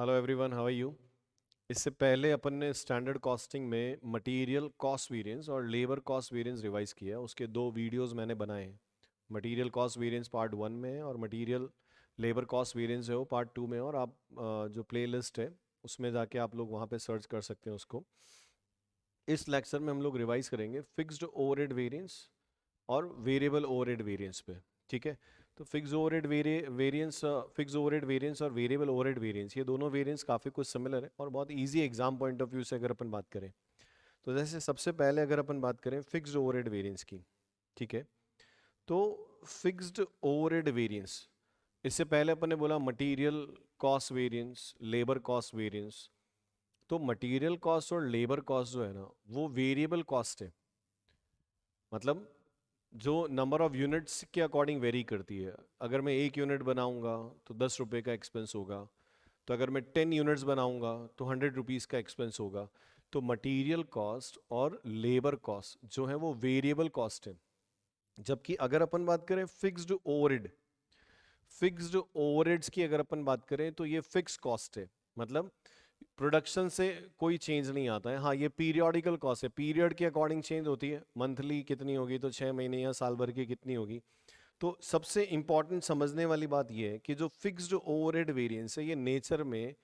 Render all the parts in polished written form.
Hello everyone, how are you. इससे पहले अपन ने स्टैंडर्ड कॉस्टिंग में मटेरियल कॉस्ट वेरिएंस और लेबर कॉस्ट वेरिएंस रिवाइज किया है। उसके दो वीडियोस मैंने बनाए हैं। मटेरियल कॉस्ट वेरिएंस पार्ट 1 में है और मटेरियल लेबर कॉस्ट वेरिएंस है वो पार्ट 2 में है। और आप जो प्लेलिस्ट है उसमें जाके आप लोग वहाँ पे सर्च कर सकते हैं उसको। इस लेक्चर में हम लोग रिवाइज करेंगे फिक्स्ड ओवरहेड वेरिएंस और वेरिएबल ओवरहेड वेरिएंस पे। ठीक है। तो fix overhead variance fix overhead variance और वेरिएबल ओवरहेड वेरिएंस, ये दोनों वेरिएंस काफ़ी कुछ सिमिलर है और बहुत easy exam point of view से अगर अपन बात करें तो जैसे सबसे पहले अगर अपन बात करें फिक्स्ड ओवरहेड वेरिएंस की। ठीक है। तो फिक्स्ड ओवरहेड वेरिएंस, इससे पहले अपन ने बोला material cost variance, labour cost variance. तो मटेरियल कॉस्ट और लेबर कॉस्ट जो है ना वो वेरिएबल कॉस्ट है। मतलब जो नंबर ऑफ यूनिट्स के अकॉर्डिंग वेरी करती है। अगर मैं 1 यूनिट बनाऊंगा तो 10 रुपये का एक्सपेंस होगा। तो अगर मैं 10 यूनिट्स बनाऊंगा तो 100 रुपीज़ का एक्सपेंस होगा। तो मटेरियल कॉस्ट और लेबर कॉस्ट जो है वो वेरिएबल कॉस्ट है। जबकि अगर अपन बात करें फिक्स्ड ओवरहेड्स की अगर अपन बात करें तो ये फिक्स कॉस्ट है। मतलब प्रोडक्शन से कोई चेंज नहीं आता है। हाँ, ये पीरियोडिकल कॉस्ट है, पीरियड के अकॉर्डिंग चेंज होती है। मंथली कितनी होगी तो 6 महीने या साल भर की कितनी होगी। तो सबसे इंपॉर्टेंट समझने वाली बात यह है कि जो फिक्स्ड ओवरहेड वेरिएंस है ये नेचर में,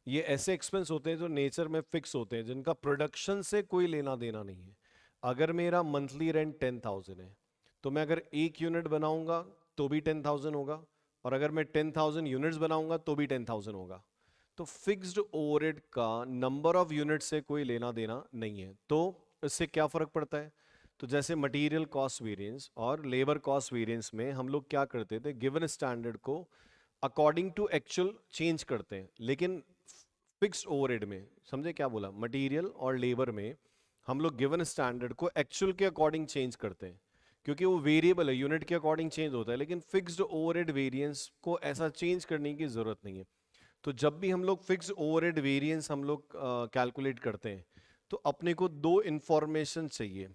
ये ऐसे एक्सपेंस होते हैं जो नेचर में फिक्स होते हैं, जिनका प्रोडक्शन से कोई लेना देना नहीं है। अगर मेरा मंथली रेंट 10,000 है तो मैं अगर 1 यूनिट बनाऊंगा तो भी 10,000 होगा, और अगर मैं 10,000 यूनिट्स बनाऊंगा तो भी 10,000 होगा। तो फिक्स्ड ओवरहेड का नंबर ऑफ यूनिट से कोई लेना देना नहीं है। तो इससे क्या फर्क पड़ता है? तो जैसे मटेरियल कॉस्ट वेरिएंस और लेबर कॉस्ट वेरिएंस में हम लोग क्या करते थे, गिवन स्टैंडर्ड को अकॉर्डिंग टू एक्चुअल चेंज करते हैं। लेकिन फिक्स्ड ओवरहेड में, समझे क्या बोला, मटेरियल और लेबर में हम लोग गिवन स्टैंडर्ड को एक्चुअल के अकॉर्डिंग चेंज करते हैं, क्योंकि वो वेरिएबल है, यूनिट के अकॉर्डिंग चेंज होता है। लेकिन फिक्स्ड ओवरहेड वेरिएंस को ऐसा चेंज करने की जरूरत नहीं है। तो जब भी हम लोग फिक्स ओवरहेड वेरिएंस हम लोग कैलकुलेट करते हैं तो अपने को दो इंफॉर्मेशन चाहिए,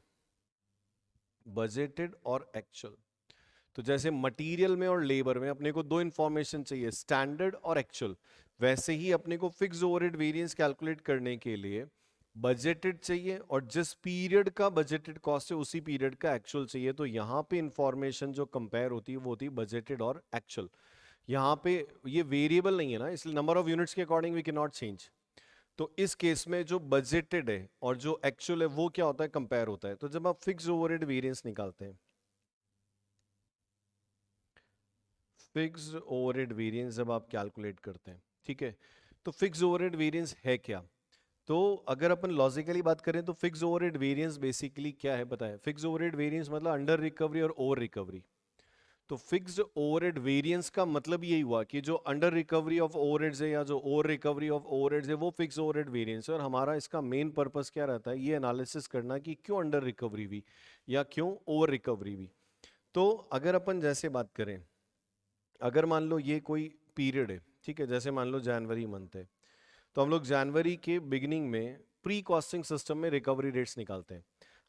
बजटेड और एक्चुअल। तो जैसे मटेरियल में और लेबर में अपने को दो इंफॉर्मेशन चाहिए, स्टैंडर्ड और एक्चुअल। वैसे ही अपने को फिक्स ओवरहेड वेरिएंस कैलकुलेट करने के लिए बजटेड चाहिए, और जिस पीरियड का बजटेड कॉस्ट है उसी पीरियड का एक्चुअल चाहिए। तो यहाँ पे इंफॉर्मेशन जो कंपेयर होती है वो होती है बजटेड और एक्चुअल। यहाँ पे ये वेरिएबल नहीं है ना, इसलिए नंबर ऑफ यूनिट्स के according we can not change. तो इस केस में जो बजटेड है और जो एक्चुअल है वो क्या होता है, कंपेयर होता है। तो जब आप फिक्स ओवरहेड वेरिएंस निकालते हैं, फिक्स ओवरहेड वेरिएंस जब आप कैलकुलेट करते हैं, ठीक है, तो फिक्स ओवरहेड वेरिएंस है क्या? तो अगर अपन लॉजिकली बात करें तो फिक्स ओवरहेड वेरिएंस बेसिकली क्या है पता है? फिक्स ओवरहेड वेरिएंस मतलब अंडर रिकवरी और ओवर रिकवरी। तो फिक्स्ड ओवरहेड वेरिएंस का मतलब यही हुआ कि जो अंडर रिकवरी ऑफ ओवरहेड्स है या जो ओवर रिकवरी ऑफ ओवरहेड्स है वो फिक्स ओवरहेड वेरिएंस है। और हमारा इसका मेन पर्पस क्या रहता है, ये एनालिसिस करना कि क्यों अंडर रिकवरी हुई या क्यों ओवर रिकवरी हुई। तो अगर अपन जैसे बात करें, अगर मान लो ये कोई पीरियड है, ठीक है, जैसे मान लो जनवरी मंथ है, तो हम लोग जनवरी के बिगिनिंग में प्री कॉस्टिंग सिस्टम में रिकवरी रेट्स निकालते हैं।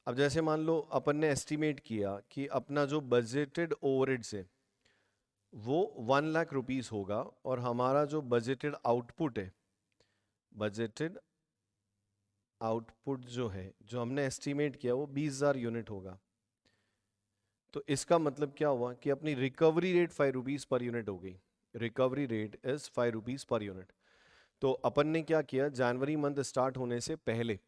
अब जैसे मान लो अपन ने एस्टिमेट किया कि अपना जो बजटेड ओवरहेड्स है वो 1 लाख रुपीस होगा, और हमारा जो बजटेड आउटपुट है, बजटेड आउटपुट जो है, जो हमने एस्टिमेट किया वो 20,000 यूनिट होगा। तो इसका मतलब क्या हुआ कि अपनी recovery rate 5 rupees per unit हो गई। Recovery rate is 5 rupees per unit. तो अपन ने क्या किया, जनवरी मंथ स्टार्ट होने से पहले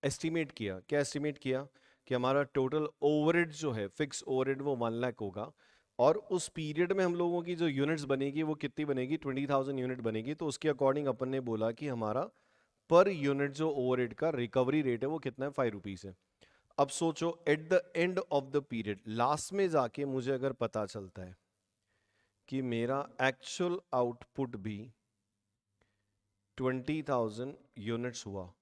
एस्टिमेट किया। क्या एस्टिमेट किया? कि हमारा टोटल ओवरहेड जो है, फिक्स ओवरहेड, वो 1 लाख होगा। और उस पीरियड में हम लोगों की जो यूनिट्स बनेगी वो कितनी बनेगी, 20,000 यूनिट बनेगी। तो उसके अकॉर्डिंग अपन ने बोला कि हमारा पर यूनिट जो ओवरहेड का रिकवरी रेट है वो कितना है, 5 रुपीज है। अब सोचो eight the end of the period, last में जाके मुझे अगर पता चलता है कि मेरा एक्चुअल आउटपुट भी 20,000 यूनिट्स हुआ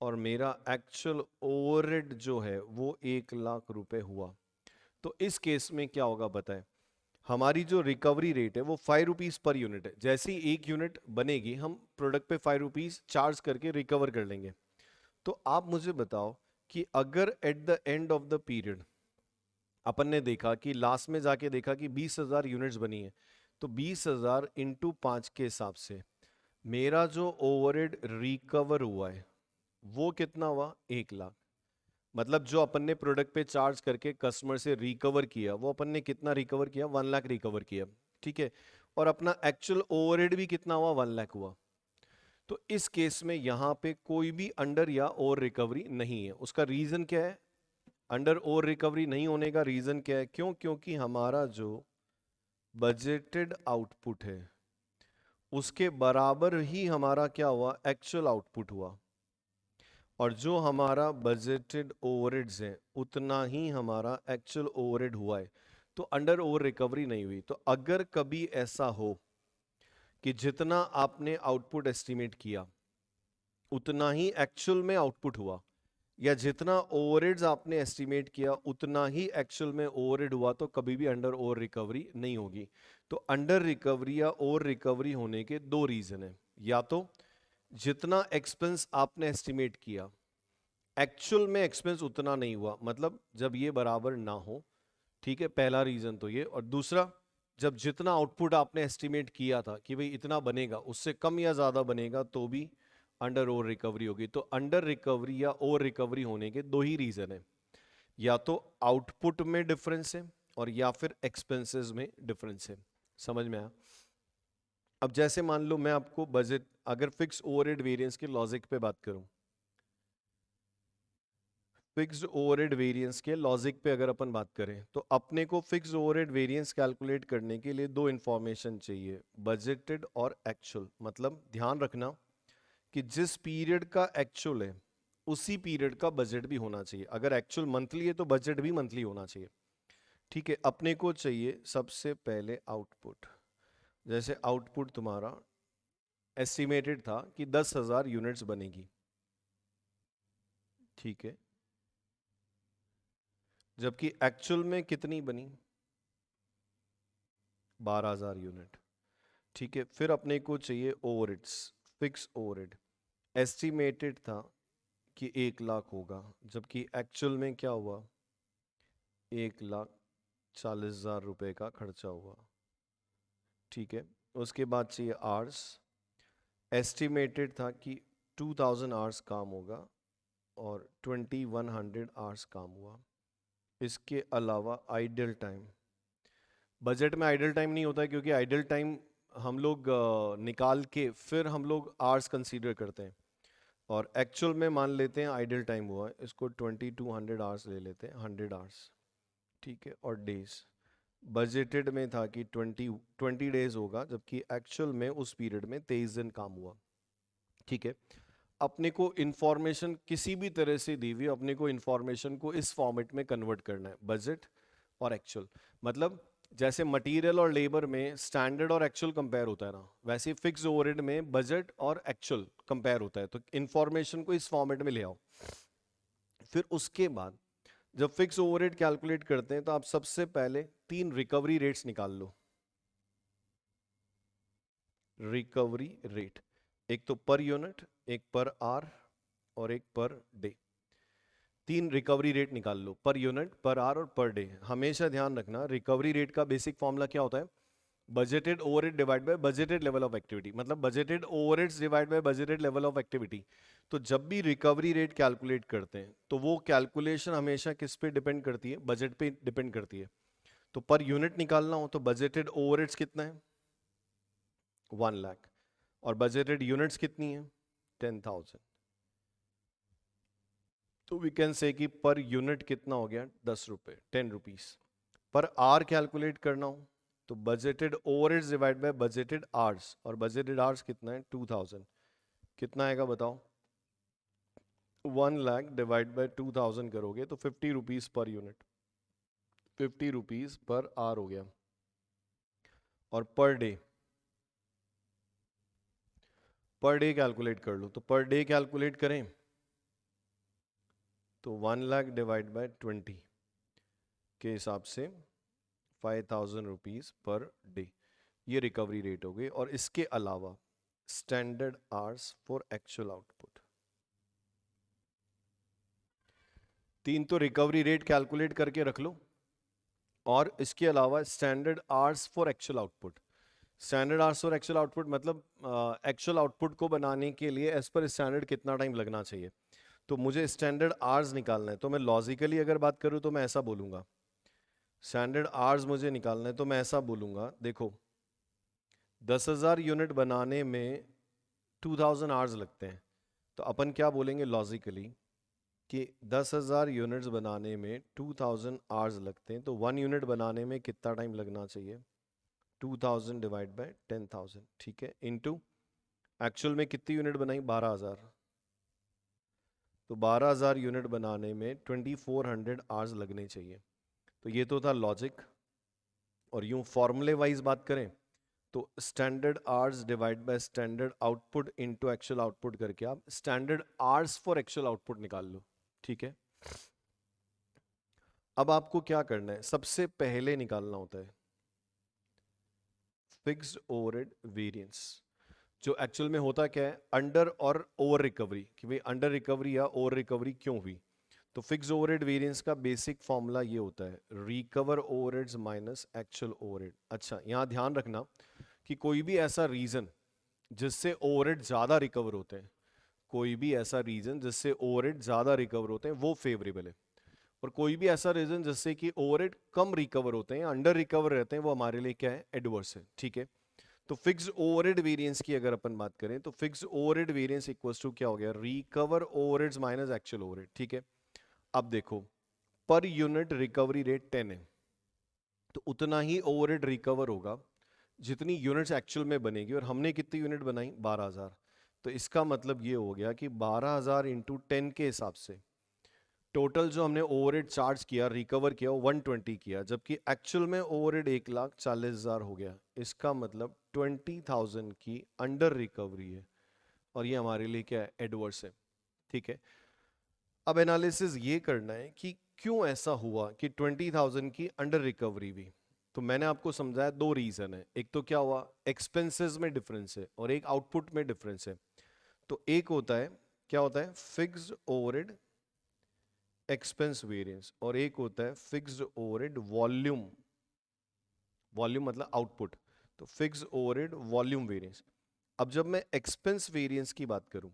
और मेरा एक्चुअल ओवरहेड जो है वो 1 लाख रुपए हुआ, तो इस केस में क्या होगा बताएं? हमारी जो रिकवरी रेट है वो 5 रुपीज पर यूनिट है। जैसे ही 1 यूनिट बनेगी हम प्रोडक्ट पे 5 रुपीज चार्ज करके रिकवर कर लेंगे। तो आप मुझे बताओ कि अगर at the end of the period अपन ने देखा कि लास्ट में जाके देखा कि 20,000 यूनिट्स बनी है, तो 20,000 इंटू 5 के हिसाब से मेरा जो ओवरहेड रिकवर हुआ है वो कितना हुआ, 1 लाख। मतलब जो अपन ने प्रोडक्ट पे चार्ज करके कस्टमर से रिकवर किया वो अपन ने कितना रिकवर किया, 1 लाख रिकवर किया, ठीक है। और अपना एक्चुअल ओवरहेड भी कितना हुआ, 1 लाख हुआ। तो इस केस में यहां पे कोई भी अंडर या ओवर रिकवरी नहीं है। उसका रीजन क्या है, अंडर ओवर रिकवरी नहीं होने का रीजन क्या है, क्यों, क्योंकि हमारा जो बजटेड आउटपुट है उसके बराबर ही हमारा क्या हुआ, एक्चुअल आउटपुट हुआ। और जो हमारा बजटेड ओवरहेड्स है उतना ही हमारा एक्चुअल ओवरहेड हुआ है। तो अंडर ओवर रिकवरी नहीं हुई। तो अगर कभी ऐसा हो कि जितना आपने आउटपुट एस्टिमेट किया उतना ही एक्चुअल में आउटपुट हुआ, या जितना ओवरहेड्स आपने एस्टिमेट किया उतना ही एक्चुअल में ओवरहेड हुआ, तो कभी भी अंडर ओवर रिकवरी नहीं होगी। तो अंडर रिकवरी या ओवर रिकवरी होने के दो रीजन है। या तो जितना एक्सपेंस आपने एस्टिमेट किया एक्चुअल में एक्सपेंस उतना नहीं हुआ, मतलब जब ये बराबर ना हो, ठीक है, पहला रीजन तो ये। और दूसरा, जब जितना आउटपुट आपने एस्टिमेट किया था कि भाई इतना बनेगा उससे कम या ज्यादा बनेगा तो भी अंडर ओवर रिकवरी होगी। तो अंडर रिकवरी या ओवर रिकवरी होने के दो ही रीजन है, या तो आउटपुट में डिफरेंस है और या फिर एक्सपेंसेस में डिफरेंस है। समझ में आया? अब जैसे मान लो मैं आपको बजट, अगर फिक्स ओवरहेड वेरिएंस के लॉजिक पे बात करूं, फिक्स्ड ओवरहेड वेरिएंस के लॉजिक पे अगर अपन बात करें, तो अपने को फिक्स्ड ओवरहेड वेरिएंस कैलकुलेट करने के लिए दो इंफॉर्मेशन चाहिए, बजटेड और एक्चुअल। मतलब ध्यान रखना कि जिस पीरियड का एक्चुअल है उसी पीरियड का बजट भी होना चाहिए। अगर एक्चुअल मंथली है तो बजट भी मंथली होना चाहिए, ठीक है। अपने को चाहिए सबसे पहले आउटपुट। जैसे आउटपुट तुम्हारा एस्टिमेटेड था कि 10,000 यूनिट्स बनेगी, ठीक है, जबकि एक्चुअल में कितनी बनी, 12,000 यूनिट, ठीक है। फिर अपने को चाहिए ओवरहेड्स, फिक्स ओवरहेड। एस्टिमेटेड था कि 1 लाख होगा, जबकि एक्चुअल में क्या हुआ, 1,40,000 रुपए का खर्चा हुआ, ठीक है। उसके बाद चाहिए आवर्स। एस्टिमेटेड था कि 2,000 आवर्स काम होगा और 2,100 आवर्स काम हुआ। इसके अलावा आइडल टाइम, बजट में आइडल टाइम नहीं होता है क्योंकि आइडल टाइम हम लोग निकाल के फिर हम लोग आवर्स कंसीडर करते हैं। और एक्चुअल में मान लेते हैं आइडल टाइम हुआ है, इसको 2,200 आवर्स ले लेते हैं, 100 आवर्स, ठीक है। और डेज, बजटेड में था कि 20 डेज होगा, जबकि एक्चुअल में उस पीरियड में 23 दिन काम हुआ, ठीक है। अपने को इंफॉर्मेशन किसी भी तरह से दी हुई, अपने को इंफॉर्मेशन को इस फॉर्मेट में कन्वर्ट करना है, बजट और एक्चुअल। मतलब जैसे मटेरियल और लेबर में स्टैंडर्ड और एक्चुअल कंपेयर होता है ना, वैसे फिक्स ओवरहेड में बजट और एक्चुअल कंपेयर होता है। तो इंफॉर्मेशन को इस फॉर्मेट में ले आओ। फिर उसके बाद जब फिक्स ओवरहेड कैलकुलेट करते हैं तो आप सबसे पहले 3 रिकवरी रेट्स निकाल लो। रिकवरी रेट, एक तो पर यूनिट, एक पर आर और एक पर डे। 3 रिकवरी रेट निकाल लो, पर यूनिट, पर आर और पर डे। हमेशा ध्यान रखना रिकवरी रेट का बेसिक फॉर्मूला क्या होता है, budgeted overhead divide by budgeted level of activity. मतलब budgeted overheads divide by budgeted level of activity. तो जब भी रिकवरी रेट कैलकुलेट करते हैं तो वो कैलकुलेशन हमेशा किस पे डिपेंड करती है, बजट पे डिपेंड करती है। तो पर यूनिट निकालना हो तो बजटेड ओवरहेड्स कितना है, 1 लाख, और बजटेड यूनिट्स कितनी है, 10,000। तो वी कैन से कि पर यूनिट कितना हो गया, 10 रुपए, 10 रुपीज। पर आर कैलकुलेट करना हो तो budgeted overheads divide by budgeted hours, और बजटेड आवर्स कितना है, 2,000। कितना आएगा बताओ, 1 लाख डिवाइड बाय 2,000 करोगे तो 50 rupees per unit, 50 rupees per are हो गया। और पर डे कैलकुलेट कर लो, तो पर डे कैलकुलेट करें तो 1 लाख डिवाइड बाय 20 के हिसाब से 5,000 रुपीज पर डे, ये रिकवरी रेट हो गई। और इसके अलावा standard hours for actual output, 3 तो रिकवरी रेट कैलकुलेट करके रख लो, और इसके अलावा standard hours for actual output. Standard hours और एक्चुअल आउटपुट मतलब एक्चुअल आउटपुट को बनाने के लिए एज पर स्टैंडर्ड कितना टाइम लगना चाहिए। तो मुझे स्टैंडर्ड आवर्स निकालना है, तो मैं लॉजिकली अगर बात करूँ तो मैं ऐसा बोलूँगा, स्टैंडर्ड आवर्स मुझे निकालना है तो मैं ऐसा बोलूँगा, देखो 10,000 यूनिट बनाने में 2000 आवर्स लगते हैं। तो अपन क्या बोलेंगे लॉजिकली कि 10,000 यूनिट्स बनाने में 2000 आवर्स लगते हैं, तो 1 यूनिट बनाने में कितना टाइम लगना चाहिए, 2000 डिवाइड बाय 10,000, ठीक है, इनटू एक्चुअल में कितनी यूनिट बनाई, 12,000। तो 12,000 यूनिट बनाने में 2400 आवर्स लगने चाहिए। तो ये तो था लॉजिक। और यूं फॉर्मूले वाइज बात करें तो standard hours divide by standard output into actual output करके आप standard hours for actual output निकाल लो, ठीक है। अब आपको क्या करना है, सबसे पहले निकालना होता है फिक्स्ड ओवरहेड वेरिएंस। जो एक्चुअल में होता क्या है, अंडर और ओवर रिकवरी, कि भाई अंडर रिकवरी या ओवर रिकवरी क्यों हुई। तो फिक्स्ड ओवरहेड वेरिएंस का बेसिक फॉर्मूला ये होता है, recover overheads minus actual overhead. अच्छा, यहाँ ध्यान रखना कि कोई भी ऐसा रीजन जिससे ओवरहेड ज्यादा रिकवर होते हैं, कोई भी ऐसा रीजन जिससे ओवरहेड ज्यादा रिकवर होते हैं वो फेवरेबल है, और कोई भी ऐसा रीजन जिससे कि ओवरहेड कम रिकवर होते हैं, अंडर रिकवर रहते हैं, वो हमारे लिए क्या है, एडवर्स है, ठीक है। तो फिक्स्ड ओवरहेड वेरिएंस की अगर अपन बात करें तो fixed overhead variance equals to क्या हो गया, recover overheads minus actual overhead, ठीक है। अब देखो पर यूनिट रिकवरी रेट 10 है, तो उतना ही ओवरहेड रिकवर होगा जितनी यूनिट्स एक्चुअल में बनेगी, और हमने कितनी यूनिट बनाई, 12,000। तो इसका मतलब ये हो गया कि 12,000 इंटू 10 के हिसाब से टोटल जो हमने ओवरहेड चार्ज किया, रिकवर किया, वो 120 किया, जबकि एक्चुअल में ओवरहेड 1,40,000 हो गया। इसका मतलब 20,000 की अंडर रिकवरी है, और ये हमारे लिए क्या है, एडवर्स है, ठीक है। अब एनालिसिस ये करना है कि क्यों ऐसा हुआ कि 20,000 की अंडर रिकवरी हुई। तो मैंने आपको समझाया दो रीजन है, एक तो क्या हुआ, एक्सपेंसेस में डिफरेंस है, और एक आउटपुट में डिफरेंस है। तो एक होता है, क्या होता है, फिक्स्ड ओवरहेड एक्सपेंस वेरिएंस, और एक होता है फिक्स्ड ओवरहेड वॉल्यूम, वॉल्यूम मतलब आउटपुट। तो फिक्स्ड ओवरहेड वॉल्यूम वेरिएंस। अब जब मैं एक्सपेंस वेरिएंस की बात करूं,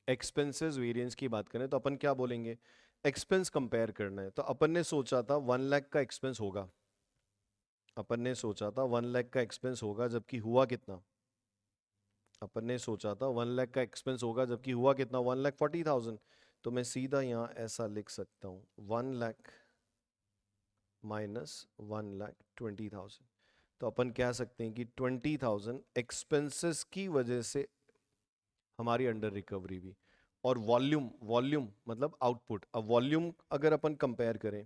एक्सपेंसेस वेरिएंस की बात करें तो अपन क्या बोलेंगे, एक्सपेंस कंपेयर करना है, तो अपन ने सोचा था 1 लाख का एक्सपेंस होगा, अपन ने सोचा था 1 लाख का एक्सपेंस होगा, जबकि हुआ कितना, अपन ने सोचा था 1 लाख का एक्सपेंस होगा, जबकि हुआ कितना, 1,40,000। तो मैं सीधा यहाँ ऐसा लिख सकता हूँ, 1 लाख माइनस 1,20,000। तो अपन कह सकते हैं कि 20,000 एक्सपेंसेस की वजह से हमारी अंडर रिकवरी भी। और वॉल्यूम, वॉल्यूम मतलब आउटपुट। अब वॉल्यूम अगर अपन कंपेयर करें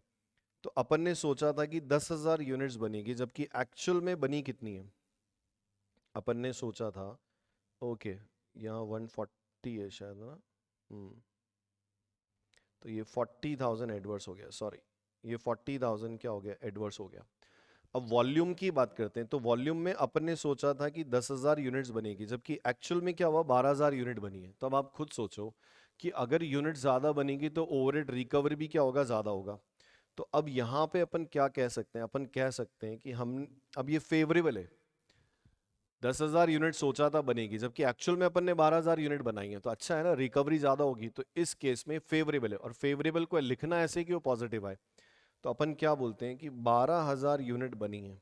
तो अपन ने सोचा था कि 10,000 यूनिट्स बनेगी, जबकि एक्चुअल में बनी कितनी है, अपन ने सोचा था, ओके यहाँ 140 है शायद ना, तो ये 40,000 एडवर्स हो गया, सॉरी, ये 40,000 क्या हो गया, एडवर्स हो गया। अब वॉल्यूम की बात करते हैं, तो वॉल्यूम में अपन ने सोचा था कि 10,000 यूनिट्स बनेगी, जबकि एक्चुअल में क्या हुआ, 12,000 यूनिट बनी है। तो अब आप खुद सोचो कि अगर यूनिट ज़्यादा बनेगी तो ओवरहेड रिकवरी भी क्या होगा, ज़्यादा होगा। तो अब यहाँ पे अपन क्या कह सकते हैं, अपन कह सकते हैं कि हम, अब ये फेवरेबल है, 10,000 यूनिट सोचा था बनेगी, जबकि एक्चुअल में अपन ने 12,000 यूनिट बनाई है, तो अच्छा है ना, रिकवरी ज़्यादा होगी, तो इस केस में फेवरेबल है। और फेवरेबल को लिखना ऐसे कि वो पॉजिटिव आए, तो अपन क्या बोलते हैं कि 12,000 यूनिट बनी है,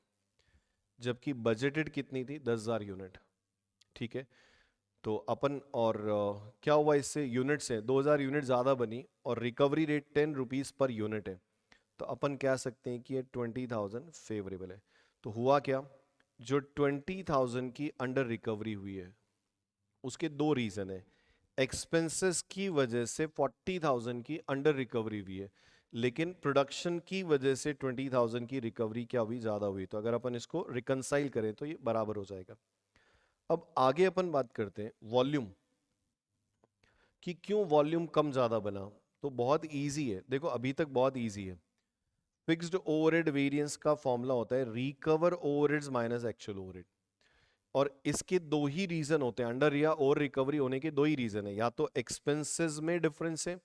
जबकि बजटेड कितनी थी, 10,000 यूनिट, ठीक है। तो अपन और क्या हुआ, इससे यूनिट से 2,000 यूनिट ज़्यादा बनी, और recovery rate 10 rupees per unit है। तो अपन कह सकते हैं कि ये 20,000 फेवरेबल है। तो हुआ क्या, जो 20,000 की अंडर रिकवरी हुई है उसके दो रीज़न है, एक्सपेंसेस की वजह से 40,000 की अंडर रिकवरी हुई है, लेकिन प्रोडक्शन की वजह से 20,000 की रिकवरी क्या हुई, ज़्यादा हुई। तो अगर अपन इसको रिकनसाइल करें तो ये बराबर हो जाएगा। अब आगे अपन बात करते हैं वॉल्यूम कि क्यों वॉल्यूम कम ज़्यादा बना। तो बहुत इजी है, देखो अभी तक बहुत इजी है। फिक्स्ड ओवरहेड वेरिएंस का फॉर्मूला होता है recover overheads minus actual overhead, और इसके दो ही रीजन होते हैं, अंडर या ओवर रिकवरी होने के दो ही रीजन है, या तो एक्सपेंसेस में डिफरेंस है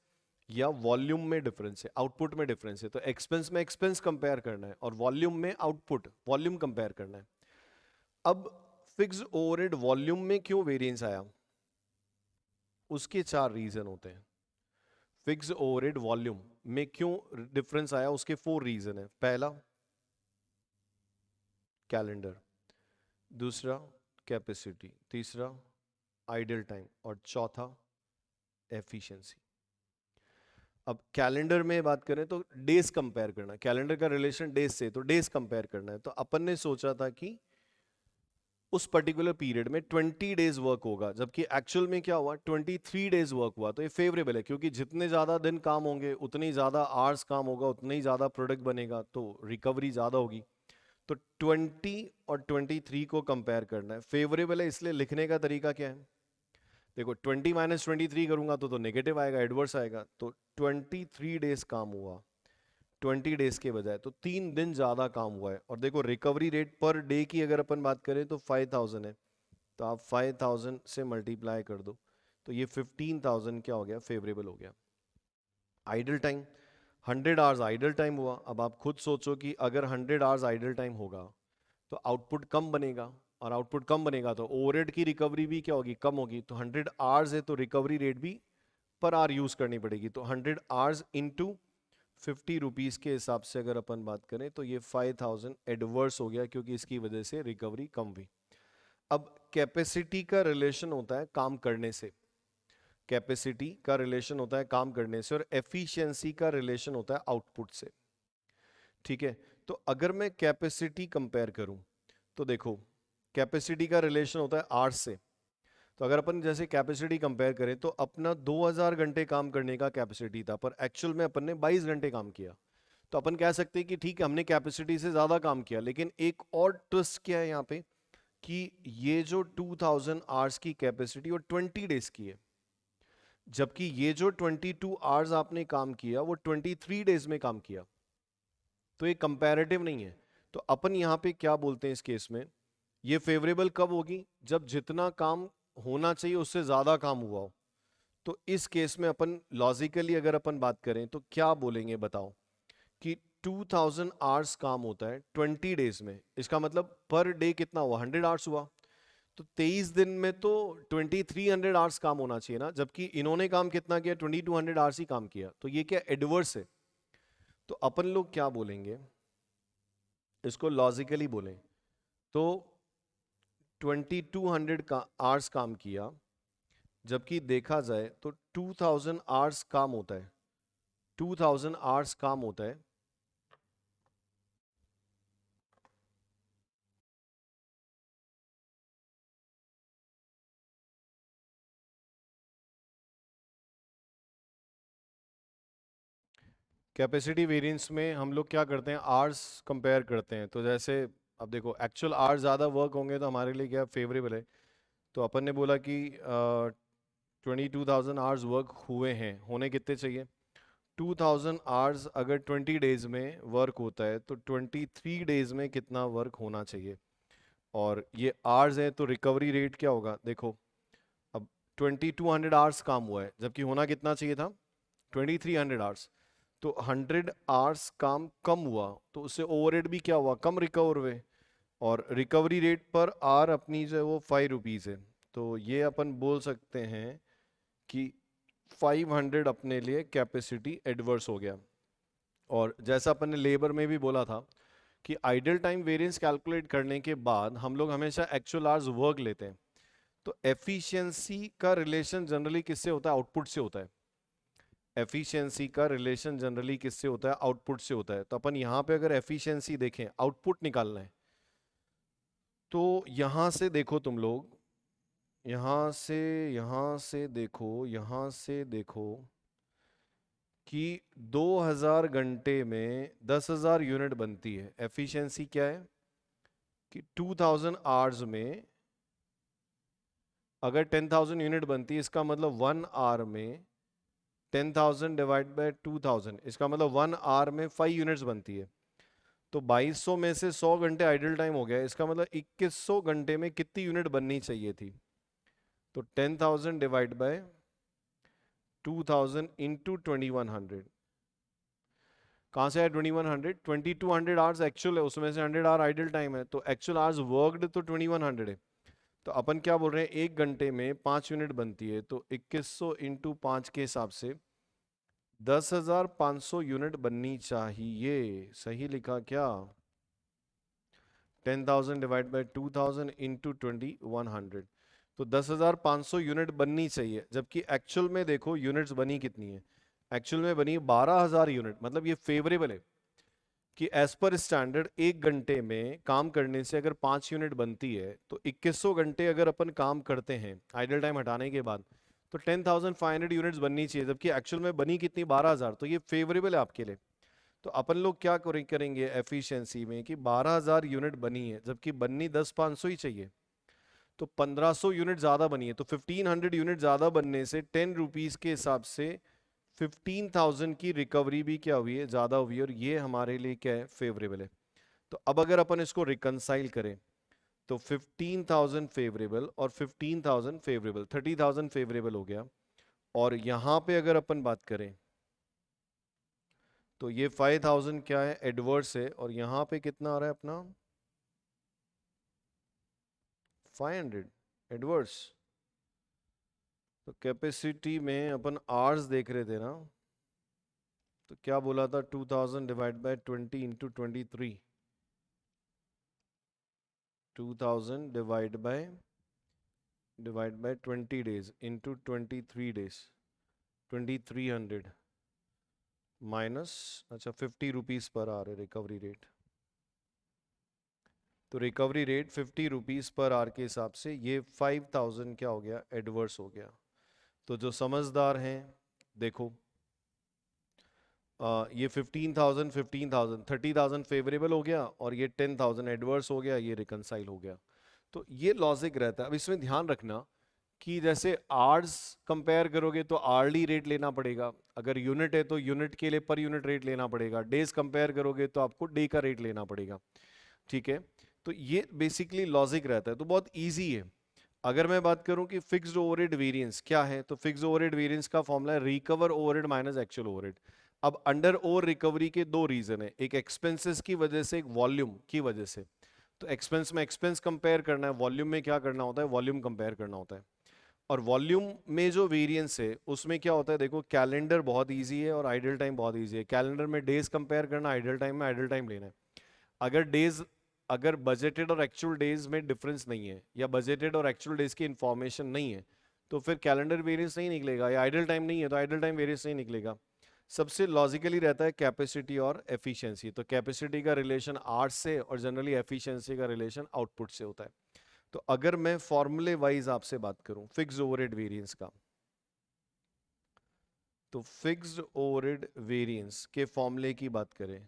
या वॉल्यूम में डिफरेंस है, आउटपुट में डिफरेंस है। तो एक्सपेंस में एक्सपेंस कंपेयर करना है, और वॉल्यूम में आउटपुट, वॉल्यूम कंपेयर करना है। अब फिक्स ओवरहेड वॉल्यूम में क्यों वेरिएंस आया, उसके 4 रीजन होते हैं। फिक्स ओवरहेड वॉल्यूम में क्यों डिफरेंस आया, उसके 4 रीजन है। पहला कैलेंडर, दूसरा कैपेसिटी, तीसरा आइडल टाइम और चौथा एफिशिएंसी। अब कैलेंडर में बात करें तो डेज कंपेयर करना, कैलेंडर का रिलेशन डेज से, तो डेज कंपेयर करना है। तो अपन ने सोचा था कि उस पर्टिकुलर पीरियड में 20 डेज वर्क होगा, जबकि एक्चुअल में क्या हुआ 23 डेज वर्क हुआ। तो ये फेवरेबल है, क्योंकि जितने ज्यादा दिन काम होंगे उतनी ज्यादा आवर्स काम होगा, उतना ही ज्यादा प्रोडक्ट बनेगा, तो रिकवरी ज्यादा होगी। तो 20 और 23 को कंपेयर करना है। फेवरेबल है, इसलिए लिखने का तरीका क्या है, देखो 20 माइनस 23 करूंगा तो नेगेटिव आएगा, एडवर्स आएगा। तो 23 डेज काम हुआ 20 डेज के बजाय, तो 3 दिन ज्यादा काम हुआ है। और देखो रिकवरी रेट पर डे की अगर अपन बात करें तो 5000 है, तो आप 5000 से मल्टीप्लाई कर दो, तो ये 15,000 क्या हो गया, फेवरेबल हो गया। Idle time 100 hours idle time हुआ। अब आप खुद सोचो कि अगर 100 आवर्स आइडल टाइम होगा तो आउटपुट कम बनेगा, और आउटपुट कम बनेगा तो ओवरहेड की रिकवरी भी क्या होगी, कम होगी। तो 100 आवर्स है तो रिकवरी रेट भी पर आवर यूज करनी पड़ेगी। तो 100 आवर्स इंटू 50 रुपीज के हिसाब से अगर अपन बात करें तो ये 5000 एडवर्स हो गया, क्योंकि इसकी वजह से रिकवरी कम हुई। अब कैपेसिटी का रिलेशन होता है काम करने से, कैपेसिटी का रिलेशन होता है काम करने से, और एफिशिएंसी का रिलेशन होता है आउटपुट से। ठीक है, तो अगर मैं कैपेसिटी कंपेयर करूं तो देखो कैपेसिटी का रिलेशन होता है आवर्स से। तो अगर अपन जैसे कैपेसिटी कंपेयर करें तो अपना 2000 घंटे काम करने का कैपेसिटी था, पर एक्चुअल में अपन ने 22 घंटे काम किया। तो अपन कह सकते हैं कि ठीक है हमने कैपेसिटी से ज्यादा काम किया, लेकिन एक और ट्विस्ट क्या है यहाँ पे कि ये जो 2000 आवर्स की कैपेसिटी वो 20 डेज की है, जबकि ये जो 22 आवर्स आपने काम किया वो 23 डेज में काम किया। तो ये कंपैरेटिव नहीं है। तो अपन यहाँ पे क्या बोलते हैं इस केस में, ये फेवरेबल कब होगी, जब जितना काम होना चाहिए उससे ज्यादा काम हुआ हो। तो इस केस में अपन लॉजिकली अगर अपन बात करें तो क्या बोलेंगे बताओ, कि 2000 आवर्स काम होता है 20 डेज में, इसका मतलब पर डे कितना हुआ 100 आवर्स हुआ। तो 23 दिन में तो 2300 आवर्स काम होना चाहिए ना, जबकि इन्होंने काम कितना किया 2200 आवर्स ही काम किया। तो ये क्या एडवर्स है। तो अपन लोग क्या बोलेंगे, इसको लॉजिकली बोलें तो 2200 का आवर्स काम किया, जबकि देखा जाए तो 2000 आवर्स काम होता है, 2000 आवर्स काम होता है। कैपेसिटी वेरिएंस में हम लोग क्या करते हैं, आवर्स कंपेयर करते हैं। तो जैसे अब देखो एक्चुअल आवर्स ज़्यादा वर्क होंगे तो हमारे लिए क्या फेवरेबल है। तो अपन ने बोला कि 22,000 आवर्स वर्क हुए हैं, होने कितने चाहिए 2000 आवर्स। अगर 20 डेज में वर्क होता है तो 23 डेज में कितना वर्क होना चाहिए, और ये आवर्स है तो रिकवरी रेट क्या होगा। देखो अब 2200 आवर्स काम हुआ है, जबकि होना कितना चाहिए था 2300 आवर्स। तो 100 आवर्स काम कम हुआ, तो उससे ओवरहेड भी क्या हुआ, कम रिकवर हुए। और रिकवरी रेट पर आर अपनी जो है वो 5 रुपीज़ है। तो ये अपन बोल सकते हैं कि 500 अपने लिए कैपेसिटी एडवर्स हो गया। और जैसा अपन ने लेबर में भी बोला था कि आइडल टाइम वेरिएंस कैलकुलेट करने के बाद हम लोग हमेशा एक्चुअल आवर्स वर्क लेते हैं। तो एफिशिएंसी का रिलेशन जनरली किससे होता है, आउटपुट से होता है। एफिशिएंसी का रिलेशन जनरली किससे होता है, आउटपुट से होता है। तो अपन यहां पे अगर एफिशिएंसी देखें, आउटपुट निकालना है, तो यहां से देखो तुम लोग, यहां से देखो, यहां से देखो कि 2000 घंटे में 10,000 यूनिट बनती है। एफिशिएंसी क्या है कि 2000 आवर्स में अगर 10,000 यूनिट बनती है, इसका मतलब 1 आवर में 10,000 डिवाइड बाय 2000, इसका मतलब 1 आवर में 5 यूनिट्स बनती है। तो 2200 में से 100 घंटे आइडल टाइम हो गया, इसका मतलब 2100 घंटे में कितनी यूनिट बननी चाहिए थी। तो 10,000 डिवाइड बाय 2000 इंटू 2100, कहाँ से आया 2100? 2200 आवर्स एक्चुअल है, उसमें से 100 आवर आइडल टाइम है, तो एक्चुअल आवर्स वर्कड तो 2100 है। तो अपन क्या बोल रहे हैं, 1 घंटे में 5 यूनिट बनती है, तो 2100 इंटू 5 के हिसाब से 10,500 यूनिट बननी चाहिए। सही लिखा क्या? 10,000 डिवाइड बाई 2,000 इंटू 2100, तो 10,500 यूनिट बननी चाहिए, जबकि एक्चुअल में देखो यूनिट्स बनी कितनी है, एक्चुअल में बनी 12,000 यूनिट। मतलब ये फेवरेबल है कि एज पर स्टैंडर्ड 1 घंटे में काम करने से अगर 5 यूनिट बनती है, तो 2100 घंटे अगर अपन काम करते हैं आइडल टाइम हटाने के बाद, तो 10,500 यूनिट्स बननी चाहिए, जबकि एक्चुअल में बनी कितनी, 12,000। तो ये फेवरेबल है आपके लिए। तो अपन लोग क्या करेंगे एफिशिएंसी में कि 12,000 यूनिट बनी है, जबकि बननी 10,500 ही चाहिए, तो 1,500 यूनिट ज़्यादा बनी है, तो 1,500 यूनिट ज़्यादा बनने से 10 रुपीज़ के हिसाब से 15,000 की रिकवरी भी क्या हुई है, ज़्यादा हुई है, और ये हमारे लिए क्या है, फेवरेबल है। तो अब अगर अपन इसको रिकनसाइल करें, तो 15,000 फेवरेबल और 15,000 फेवरेबल, 30,000 फेवरेबल हो गया। और यहाँ पे अगर अपन बात करें तो ये 5,000 क्या है, एडवर्स है, और यहाँ पे कितना आ रहा है अपना 500 एडवर्स। तो कैपेसिटी में अपन आवर्स देख रहे थे ना, तो क्या बोला था, 2000 divide by 20 into 23, 2000 divide by 20 days into 23 days, 2300 minus, अच्छा 50 रुपीज़ पर आवर है रिकवरी रेट। तो recovery rate 50 rupees per hour के हिसाब से ये 5,000 क्या हो गया, एडवर्स हो गया। तो जो समझदार हैं देखो, ये 15,000 15,000 30,000 फेवरेबल हो गया, और ये 10,000 एडवर्स हो गया, ये रिकनसाइल हो गया। तो ये लॉजिक रहता है। अब इसमें ध्यान रखना कि जैसे आवर्स कंपेयर करोगे तो आवर्ली रेट लेना पड़ेगा, अगर यूनिट है तो यूनिट के लिए पर यूनिट रेट लेना पड़ेगा, डेज कंपेयर करोगे तो आपको डे का रेट लेना पड़ेगा। ठीक है, तो ये बेसिकली लॉजिक रहता है, तो बहुत ईजी है। अगर मैं बात करूं कि फिक्स्ड ओवरहेड वेरिएंस क्या है, तो फिक्स्ड ओवरहेड वेरिएंस का फॉर्मूला है recover overhead minus actual overhead. अब अंडर ओवर रिकवरी के दो रीजन है, एक एक्सपेंसेस की वजह से, एक वॉल्यूम की वजह से। तो एक्सपेंस में एक्सपेंस कंपेयर करना है, वॉल्यूम में क्या करना होता है, वॉल्यूम कंपेयर करना होता है। और वॉल्यूम में जो वेरिएंस है उसमें क्या होता है, देखो कैलेंडर बहुत इजी है और आइडल टाइम बहुत इजी है। कैलेंडर में डेज कंपेयर करना, आइडल टाइम में आइडल टाइम लेना है। अगर डेज, अगर बजटेड और एक्चुअल डेज में डिफरेंस नहीं है, या बजटेड और एक्चुअल डेज की इंफॉर्मेशन नहीं है, तो फिर कैलेंडर वेरिएंस नहीं निकलेगा, या आइडल टाइम नहीं है तो आइडल टाइम वेरिएंस नहीं निकलेगा। सबसे लॉजिकली रहता है कैपेसिटी और एफिशिएंसी। तो कैपेसिटी का रिलेशन आवर्स से, और जनरली एफिशिएंसी का रिलेशन आउटपुट से होता है। तो अगर मैं फॉर्मूले वाइज आपसे बात करूं फिक्स्ड ओवरहेड वेरिएंस का, तो फिक्स्ड ओवरहेड वेरिएंस के फॉर्मूले की बात करें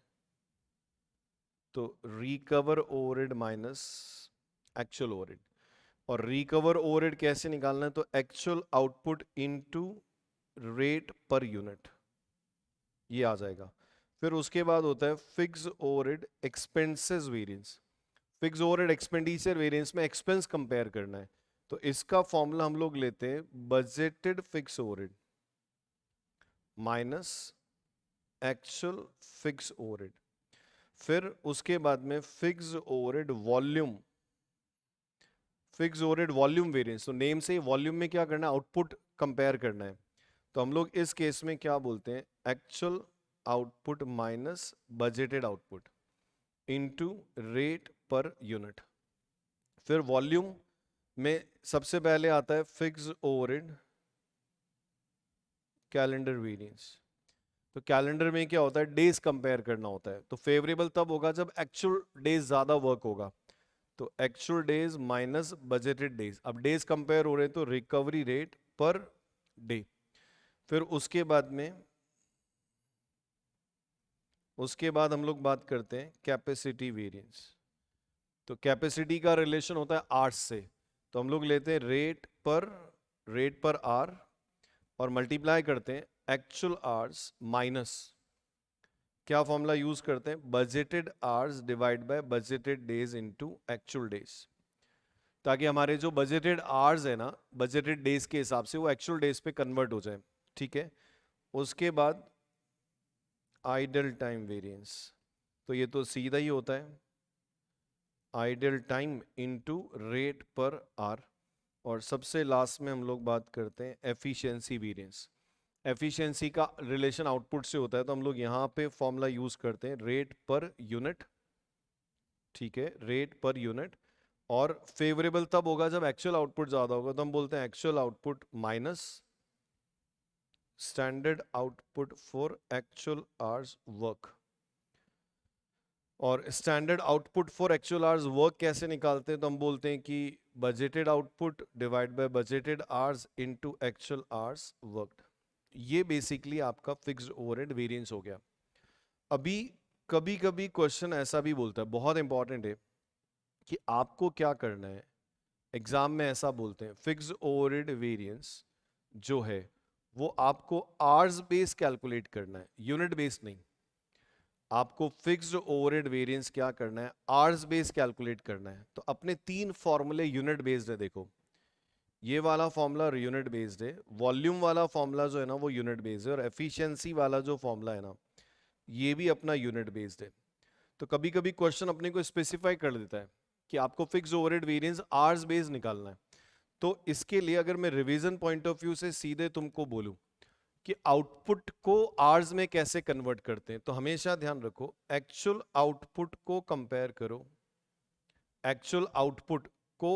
तो recover overhead minus actual overhead. और रिकवर ओवरहेड कैसे निकालना है, तो actual output into rate per unit, ये आ जाएगा। फिर उसके बाद होता है fix overhead expenses variance. Fix overhead expenditure variance में एक्सपेंस कंपेयर करना है, तो इसका फॉर्मूला हम लोग लेते हैं budgeted fix overhead minus actual fix overhead. फिर उसके बाद में fix overhead volume, fix overhead volume variance. तो नेम से वॉल्यूम में क्या करना है, आउटपुट कंपेयर करना है। तो हम लोग इस केस में क्या बोलते हैं, actual output minus budgeted output into rate per unit. फिर वॉल्यूम में सबसे पहले आता है फिक्स ओवरहेड कैलेंडर वेरिएंस। तो कैलेंडर में क्या होता है, डेज कंपेयर करना होता है। तो फेवरेबल तब होगा जब एक्चुअल डेज ज्यादा वर्क होगा, तो actual days minus budgeted days. अब डेज कंपेयर हो रहे हैं तो रिकवरी रेट पर डे। फिर उसके बाद हम लोग बात करते हैं कैपेसिटी वेरिएंस। तो कैपेसिटी का रिलेशन होता है आवर्स से, तो हम लोग लेते हैं रेट पर आर, और मल्टीप्लाई करते हैं एक्चुअल आवर्स माइनस, क्या फॉर्मूला यूज करते हैं, budgeted hours divide by budgeted days into actual days, ताकि हमारे जो बजटेड आवर्स है ना, बजटेड डेज के हिसाब से वो एक्चुअल डेज पे कन्वर्ट हो जाए। ठीक है, उसके बाद आइडल टाइम वेरिएंस, तो ये तो सीधा ही होता है आइडल टाइम इनटू रेट पर आर। और सबसे लास्ट में हम लोग बात करते हैं एफिशिएंसी वेरिएंस। एफिशिएंसी का रिलेशन आउटपुट से होता है, तो हम लोग यहाँ पे फॉर्मूला यूज करते हैं रेट पर यूनिट, ठीक है, रेट पर यूनिट। और फेवरेबल तब होगा जब एक्चुअल आउटपुट ज्यादा होगा, तो हम बोलते हैं actual output minus standard output for actual hours work. और standard output for actual hours work कैसे निकालते हैं, तो हम बोलते हैं कि budgeted output divide by budgeted hours into actual hours worked. ये बेसिकली आपका फिक्स्ड ओवरहेड वेरिएंस हो गया। अभी कभी कभी क्वेश्चन ऐसा भी बोलता है, बहुत इंपॉर्टेंट है, कि आपको क्या करना है। एग्जाम में ऐसा बोलते हैं फिक्स्ड ओवरहेड वेरिएंस जो है वो आपको आवर्स बेस कैलकुलेट करना है, यूनिट बेस नहीं। आपको फिक्स्ड ओवरहेड वेरिएंस क्या करना है, आवर्स बेस कैलकुलेट करना है। तो अपने तीन फॉर्मूले यूनिट बेस्ड है। देखो ये वाला फॉर्मूला यूनिट बेस्ड है, वॉल्यूम वाला फॉर्मूला जो है ना वो यूनिट बेस्ड है, और एफिशिएंसी वाला जो फॉर्मूला है ना ये भी अपना यूनिट बेस्ड है। तो कभी कभी क्वेश्चन अपने को स्पेसिफाई कर देता है कि आपको fixed overhead variance hours based निकालना है। तो इसके लिए अगर मैं रिवीजन पॉइंट ऑफ व्यू से सीधे तुमको बोलूं कि आउटपुट को आवर्स में कैसे कन्वर्ट करते हैं, तो हमेशा ध्यान रखो एक्चुअल आउटपुट को कंपेयर करो, एक्चुअल आउटपुट को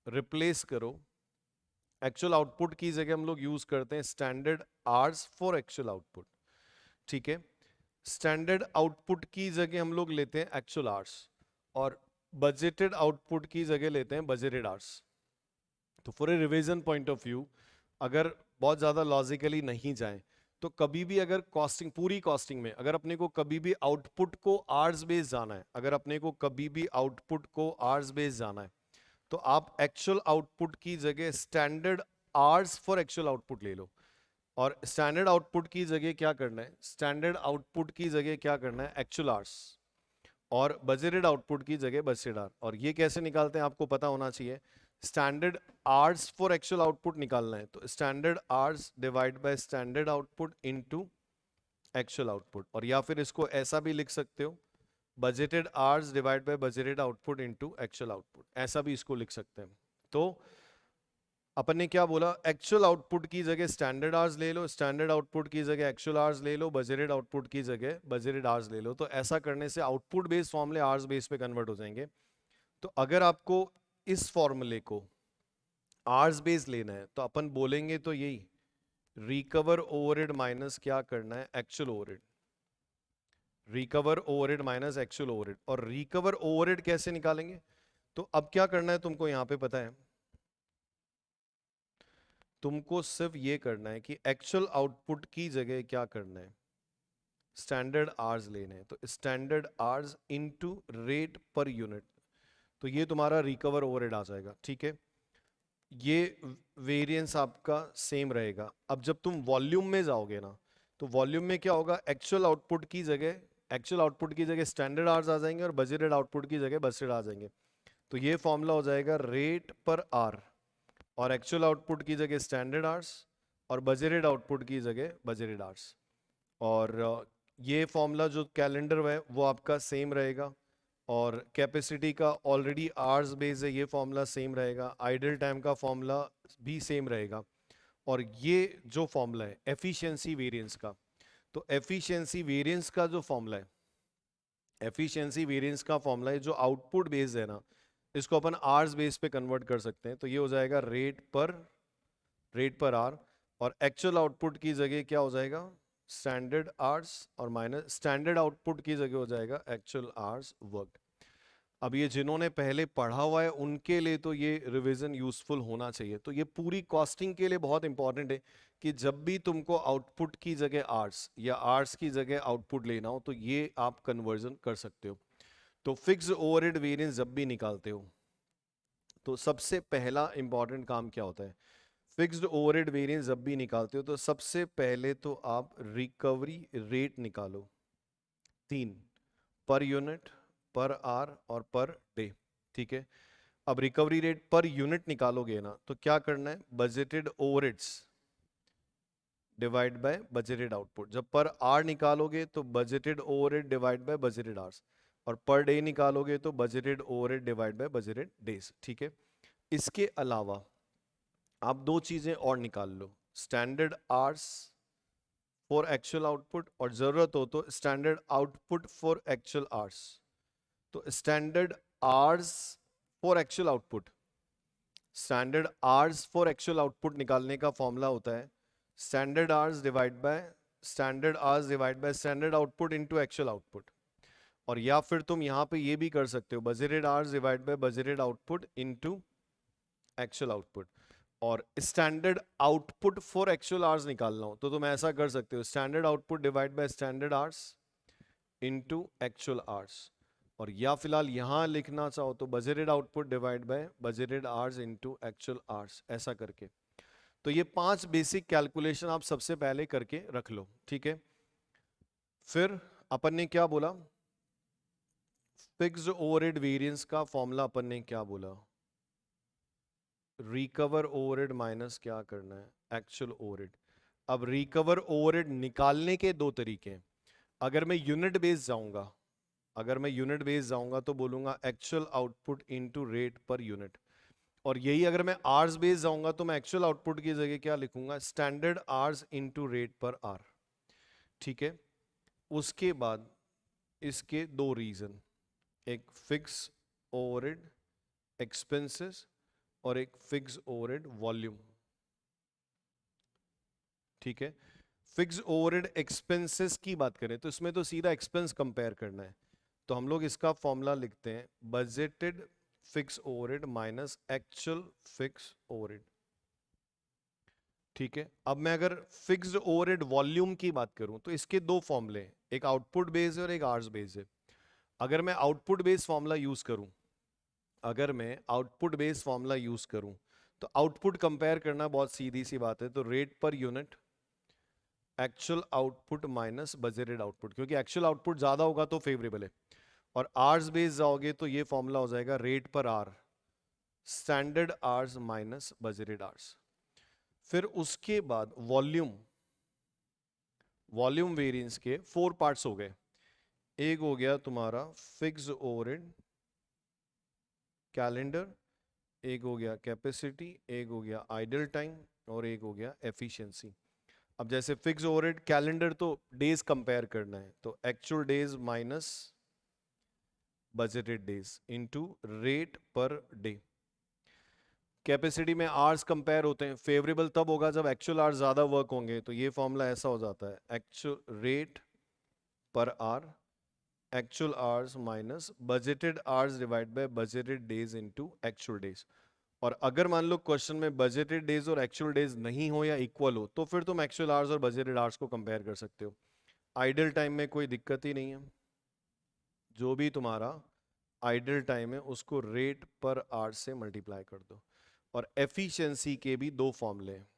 रिप्लेस करो। एक्चुअल आउटपुट की जगह हम लोग यूज करते हैं standard hours for actual output, ठीक है। स्टैंडर्ड आउटपुट की जगह हम लोग लेते हैं एक्चुअल आवर्स, और बजटेड आउटपुट की जगह लेते हैं बजटेड आवर्स। तो for a revision point of view, अगर बहुत ज़्यादा लॉजिकली नहीं जाए तो कभी भी अगर कॉस्टिंग, पूरी कॉस्टिंग में अगर अपने को कभी भी आउटपुट को आवर्स बेस जाना है, अगर अपने को कभी भी आउटपुट को आवर्स बेस जाना है, तो आप एक्चुअल आउटपुट की जगह standard hours for actual output ले लो। और स्टैंडर्ड आउटपुट की जगह क्या करना है, स्टैंडर्ड आउटपुट की जगह क्या करना है, एक्चुअल आवर्स। और बजटेड आउटपुट की जगह बजटेड आवर। और ये कैसे निकालते हैं आपको पता होना चाहिए। Standard hours for actual output निकालना है, तो standard hours divide by standard output into actual output. और या फिर इसको ऐसा भी लिख सकते हो, budgeted hours divide by budgeted output into actual output, ऐसा भी इसको लिख सकते हैं। तो अपन ने क्या बोला, एक्चुअल आउटपुट की जगह स्टैंडर्ड आवर्स ले लो, स्टैंडर्ड आउटपुट की जगह एक्चुअल आवर्स ले लो, बजटेड आउटपुट की जगह बजटेड आवर्स ले लो। तो ऐसा करने से आउटपुट बेस्ड फॉर्मूले आवर्स बेस पे कन्वर्ट हो जाएंगे। तो अगर आपको इस फॉर्मूले को आवर्स बेस लेना है तो अपन बोलेंगे तो यही रिकवर ओवरहेड माइनस क्या करना है, actual overhead. Recover overhead minus actual overhead. और रिकवर ओवरहेड कैसे निकालेंगे, तो अब क्या करना है तुमको यहां पे पता है, तुमको सिर्फ ये करना है कि एक्चुअल आउटपुट की जगह क्या करना है, स्टैंडर्ड आवर्स लेने हैं। तो standard hours into rate per unit, तो ये तुम्हारा रिकवर ओवरहेड आ जाएगा, ठीक है। ये वेरिएंस आपका सेम रहेगा। अब जब तुम वॉल्यूम में जाओगे ना, तो वॉल्यूम में क्या होगा, एक्चुअल आउटपुट की जगह स्टैंडर्ड आवर्स आ जाएंगे, और बजटेड आउटपुट की जगह बजटेड आ जाएंगे। तो ये फॉर्मूला हो जाएगा रेट पर आर, और एक्चुअल आउटपुट की जगह स्टैंडर्ड आवर्स, और बजटेड आउटपुट की जगह बजटेड आवर्स। और ये फॉर्मूला जो कैलेंडर है वो आपका सेम रहेगा, और कैपेसिटी का ऑलरेडी आवर्स बेस है, ये फॉर्मूला सेम रहेगा। आइडल टाइम का फॉर्मूला भी सेम रहेगा। और ये जो फॉर्मूला है एफिशिएंसी वेरिएंस का, तो एफिशिएंसी वेरिएंस का जो फॉर्मूला है, एफिशिएंसी वेरिएंस का फॉर्मूला है जो आउटपुट बेस्ड है ना, इसको अपन आवर्स बेस पे कन्वर्ट कर सकते हैं। तो ये हो जाएगा रेट पर आर, और एक्चुअल आउटपुट की जगह क्या हो जाएगा, स्टैंडर्ड आवर्स, और माइनस स्टैंडर्ड आउटपुट की जगह हो जाएगा एक्चुअल आवर्स वर्क। अब ये जिन्होंने पहले पढ़ा हुआ है उनके लिए तो ये रिवीजन यूजफुल होना चाहिए। तो ये पूरी कॉस्टिंग के लिए बहुत इंपॉर्टेंट है कि जब भी तुमको आउटपुट की जगह आवर्स या आवर्स की जगह आउटपुट लेना हो तो ये आप कन्वर्जन कर सकते हो। तो फिक्स्ड ओवरहेड वेरिएंस जब भी निकालते हो तो सबसे पहला इंपॉर्टेंट काम क्या होता है, फिक्स्ड ओवरहेड वेरिएंस जब भी निकालते हो तो सबसे पहले तो आप रिकवरी रेट निकालो, तीन, पर यूनिट, पर आर और पर डे, ठीक है। अब रिकवरी रेट पर यूनिट निकालोगे ना तो क्या करना है, डिवाइड बाय बजटेड आउटपुट। जब पर आर निकालोगे तो budgeted overhead divide by budgeted hours, और पर डे निकालोगे तो budgeted overhead divide by budgeted days. ठीक है, इसके अलावा आप दो चीजें और निकाल लो, standard hours for actual output, और जरूरत हो तो standard output for actual hours. तो standard hours for actual output, standard hours for actual output निकालने का फॉर्मूला होता है standard hours divide by standard output into actual output. और या फिर तुम यहां पे ये भी कर सकते हो budgeted hours divide by budgeted output into actual output. और standard output for actual hours निकालना हो तो तुम ऐसा कर सकते हो standard output divide by standard hours into actual hours. और या फिलहाल यहां लिखना चाहो तो budgeted output divide by budgeted hours into actual hours, ऐसा करके। तो ये 5 बेसिक कैलकुलेशन आप सबसे पहले करके रख लो। ठीक है, फिर अपन ने क्या बोला, फिक्स्ड ओवरहेड वेरिएंस का फॉर्मूला अपन ने क्या बोला, रिकवर ओवरहेड माइनस क्या करना है, एक्चुअल ओवरहेड। अब रिकवर ओवरहेड निकालने के दो तरीके हैं। अगर मैं यूनिट बेस जाऊंगा तो बोलूंगा actual output into rate per unit. और यही अगर मैं आवर्स बेस जाऊंगा तो मैं एक्चुअल आउटपुट की जगह क्या लिखूंगा, standard hours into rate per hour. ठीक है, उसके बाद इसके दो रीजन, एक फिक्स ओवरहेड एक्सपेंसेस और एक फिक्स ओवरहेड वॉल्यूम। ठीक है, फिक्स ओवरहेड एक्सपेंसेस की बात करें तो इसमें तो सीधा एक्सपेंस कंपेयर करना है, तो हम लोग इसका फॉर्मूला लिखते हैं budgeted fix overhead minus actual fix overhead. ठीक है, अब मैं अगर फिक्स्ड ओवरहेड वॉल्यूम की बात करूं तो इसके दो फॉर्मूले हैं, एक आउटपुट बेस है और एक आवर्स बेस है। अगर मैं आउटपुट बेस फॉर्मूला यूज करूं तो आउटपुट कंपेयर करना बहुत सीधी सी बात है, तो rate per unit actual output minus budgeted output, क्योंकि एक्चुअल आउटपुट ज्यादा होगा तो फेवरेबल है। और आवर्स बेस जाओगे तो ये फॉर्मूला हो जाएगा रेट पर R, standard hours minus budgeted hours. फिर उसके बाद वॉल्यूम वेरिएंस के 4 पार्ट्स हो गए। एक हो गया तुम्हारा फिक्स ओवरहेड कैलेंडर, एक हो गया कैपेसिटी, एक हो गया आइडल टाइम, और एक हो गया एफिशिएंसी। अब जैसे फिक्स ओवरहेड कैलेंडर तो डेज कंपेयर करना है, तो actual days minus budgeted days into rate per day. Capacity में आवर्स कंपेयर होते हैं, फेवरेबल तब होगा जब एक्चुअल आवर्स ज्यादा वर्क होंगे, तो ये फॉर्मूला ऐसा हो जाता है actual rate per hour actual hours minus budgeted hours divide by budgeted days into actual days. और अगर मान लो क्वेश्चन में बजटेड डेज और एक्चुअल डेज नहीं हो या इक्वल हो तो फिर तुम एक्चुअल आवर्स और बजटेड आवर्स को कंपेयर कर सकते हो। आइडल टाइम में कोई दिक्कत ही नहीं है, जो भी तुम्हारा आइडल टाइम है उसको रेट पर आवर से मल्टीप्लाई कर दो। और एफिशिएंसी के भी दो फॉर्मूले हैं,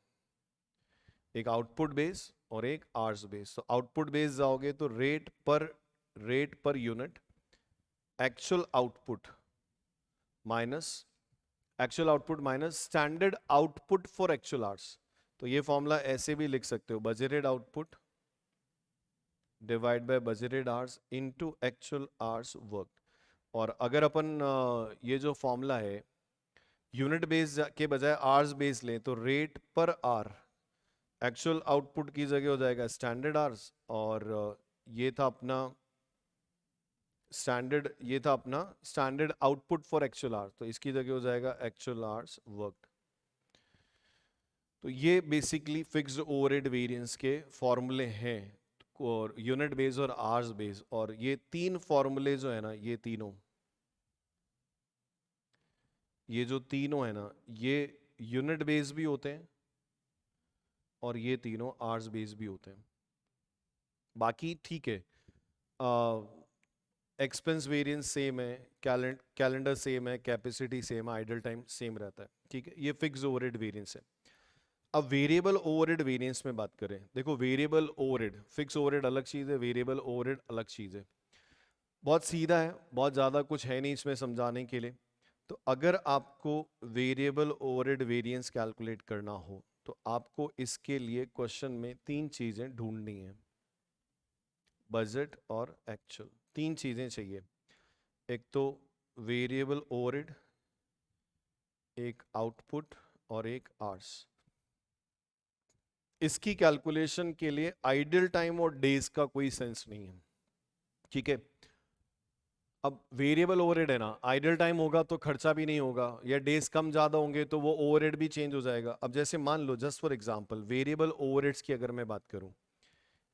एक आउटपुट बेस और एक आवर्स बेस। तो आउटपुट बेस जाओगे तो rate per unit actual output minus standard output for actual hours. तो ये फॉर्मूला ऐसे भी लिख सकते हो budgeted output divide by budgeted hours into actual hours work. और अगर अपन ये जो फॉर्मूला है यूनिट बेस के बजाय आवर्स बेस लें तो rate per hour actual output की जगह हो जाएगा स्टैंडर्ड आवर्स, और ये था अपना standard output for actual hours, तो इसकी जगह हो जाएगा एक्चुअल आवर्स वर्क। तो ये बेसिकली फिक्स्ड ओवरहेड वेरिएंस के फॉर्मूले हैं, और यूनिट बेस और आवर्स बेस। और ये तीन फॉर्मूले जो है ना, ये तीनों है ना, ये यूनिट बेस भी होते हैं और ये तीनों आवर्स बेस भी होते हैं। बाकी ठीक है, एक्सपेंस वेरिएंस सेम है, कैलेंडर सेम है, कैपेसिटी सेम है, आइडल टाइम सेम रहता है। ठीक है, ये फिक्स ओवरहेड वेरिएंस है। अब वेरिएबल ओवरहेड वेरिएंस में बात करें, देखो वेरिएबल ओवरहेड, फिक्स ओवरहेड अलग चीज है, वेरिएबल ओवरहेड अलग चीज है। बहुत सीधा है, बहुत ज्यादा कुछ है नहीं इसमें समझाने के लिए। तो अगर आपको वेरिएबल ओवरहेड वेरिएंस कैलकुलेट करना हो तो आपको इसके लिए क्वेश्चन में 3 चीजें ढूंढनी है, बजट और एक्चुअल, 3 चीजें चाहिए। एक तो वेरिएबल ओवरहेड, एक आउटपुट और एक आवर्स। इसकी कैलकुलेशन के लिए आइडल टाइम और डेज का कोई सेंस नहीं है, ठीक है। अब वेरिएबल ओवरहेड है ना, आइडल टाइम होगा तो खर्चा भी नहीं होगा, या डेज कम ज्यादा होंगे तो वो ओवरहेड भी चेंज हो जाएगा। अब जैसे मान लो just for example variable overheads की अगर मैं बात करूं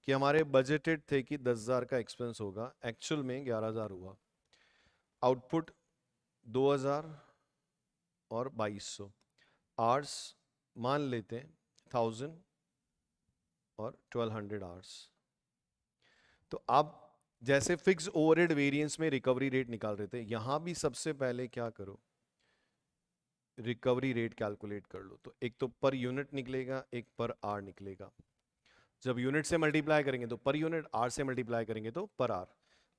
कि हमारे बजटेड थे कि 10,000 का एक्सपेंस होगा, एक्चुअल में 11,000 हुआ, आउटपुट 2,000 और 2,200, आवर्स मान लेते हैं 1,000 और 1,200 आवर्स। तो आप जैसे फिक्स ओवरहेड वेरिएंस में रिकवरी रेट निकाल रहे थे, यहां भी सबसे पहले क्या करो, रिकवरी रेट कैलकुलेट कर लो। तो एक तो पर यूनिट निकलेगा, एक पर आर निकलेगा। जब यूनिट से मल्टीप्लाई करेंगे तो पर यूनिट, आर से मल्टीप्लाई करेंगे तो पर आर।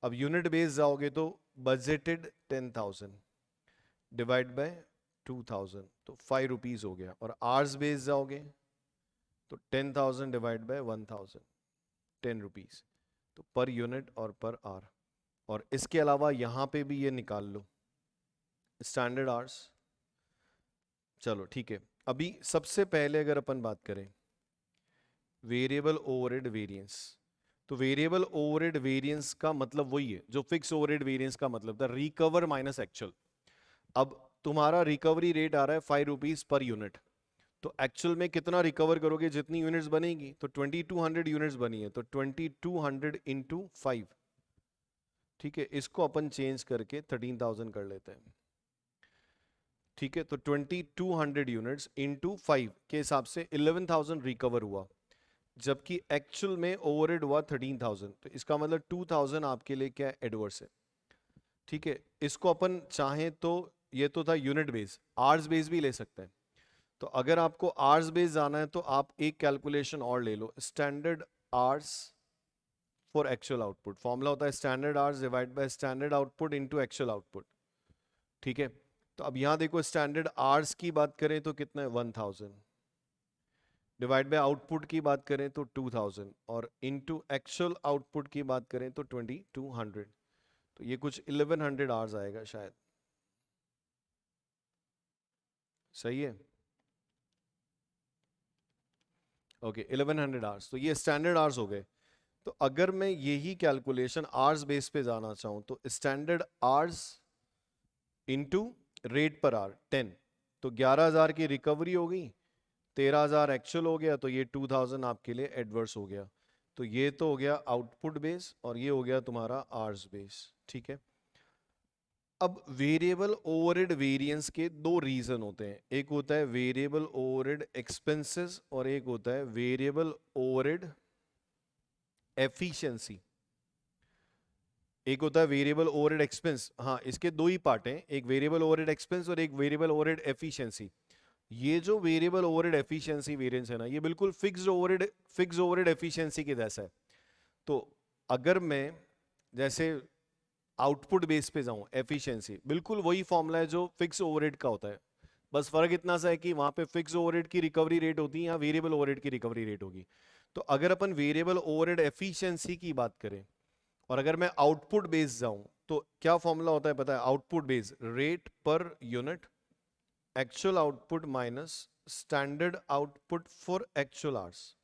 अब यूनिट बेस जाओगे तो बजटेड 10,000 डिवाइड बाय 2,000 तो 5 रुपीज हो गया, और आर्स बेस जाओगे तो 10,000 डिवाइड बाय 1,000 10 रुपीज, तो पर यूनिट और पर आर। और इसके अलावा यहां पे भी ये निकाल लो स्टैंडर्ड आवर्स। चलो ठीक है, अभी सबसे पहले अगर अपन बात करें वेरिएबल ओवरहेड वेरिएंस, तो वेरिएबल ओवरहेड वेरिएंस का मतलब वही है जो फिक्स ओवरहेड वेरिएंस का मतलब था, रिकवर माइनस एक्चुअल। अब तुम्हारा रिकवरी रेट आ रहा है 5 रुपीज पर यूनिट, तो एक्चुअल में कितना रिकवर करोगे, जितनी यूनिट्स बनेगी, तो 2200 यूनिट्स बनी है तो 2200 इंटू 5, ठीक है। इसको अपन चेंज करके 13,000 कर लेते हैं, ठीक है। तो 2200 यूनिट्स इंटू 5 के हिसाब से 11,000 रिकवर हुआ, जबकि एक्चुअल में ओवरहेड हुआ 13,000, तो इसका मतलब 2,000 आपके लिए क्या एडवर्स है, ठीक है। इसको अपन चाहें तो ये तो था यूनिट बेस, आवर्स बेस भी ले सकते हैं। तो अगर आपको आवर्स बेस जाना है तो आप एक कैलकुलेशन और ले लो, standard hours for actual output. Formula होता है standard hours divide by standard output into actual output, ठीक है। तो अब यहां देखो स्टैंडर्ड आवर्स की बात करें तो कितना है 1,000, डिवाइड बाय आउटपुट की बात करें तो 2,000, और इनटू एक्चुअल आउटपुट की बात करें तो 2,200, तो ये कुछ 1,100 आवर्स आएगा शायद, सही है। ओके 1,100 आवर्स, तो ये स्टैंडर्ड आवर्स हो गए। तो अगर मैं यही कैलकुलेशन आवर्स बेस पे जाना चाहूं तो standard hours into rate per hour 10, तो 11,000 की रिकवरी हो गई, 13,000 एक्चुअल हो गया, तो ये 2,000 आपके लिए एडवर्स हो गया। तो ये तो हो गया आउटपुट बेस और ये हो गया तुम्हारा आवर्स बेस, ठीक है। अब वेरिएबल ओवरहेड वेरिएंस के दो रीजन होते हैं, एक होता है वेरिएबल ओवरहेड एक्सपेंसेस और एक होता है वेरिएबल ओवरहेड एफिशिएंसी। एक होता है वेरिएबल ओवरहेड एक्सपेंस, हाँ इसके दो ही पार्ट हैं, एक वेरिएबल ओवरहेड एक्सपेंस और एक वेरिएबल ओवरहेड एफिशिएंसी। ये जो वेरिएबल ओवरहेड एफिशिएंसी वेरिएंस है ना, ये बिल्कुल फिक्स्ड ओवरहेड एफिशिएंसी के जैसा है। तो अगर मैं जैसे आउटपुट बेस पे जाऊं, एफिशिएंसी बिल्कुल वही फॉर्मूला है जो फिक्स ओवरहेड का होता है, बस फर्क इतना सा है कि वहां पे फिक्स ओवरहेड की रिकवरी रेट होती है, यहाँ वेरिएबल ओवरहेड की रिकवरी रेट होगी। तो अगर अपन वेरिएबल ओवरहेड एफिशिएंसी की बात करें और अगर मैं आउटपुट बेस जाऊं तो क्या फॉर्मूला होता है पता है, output base rate per unit actual output minus standard output for actual hours.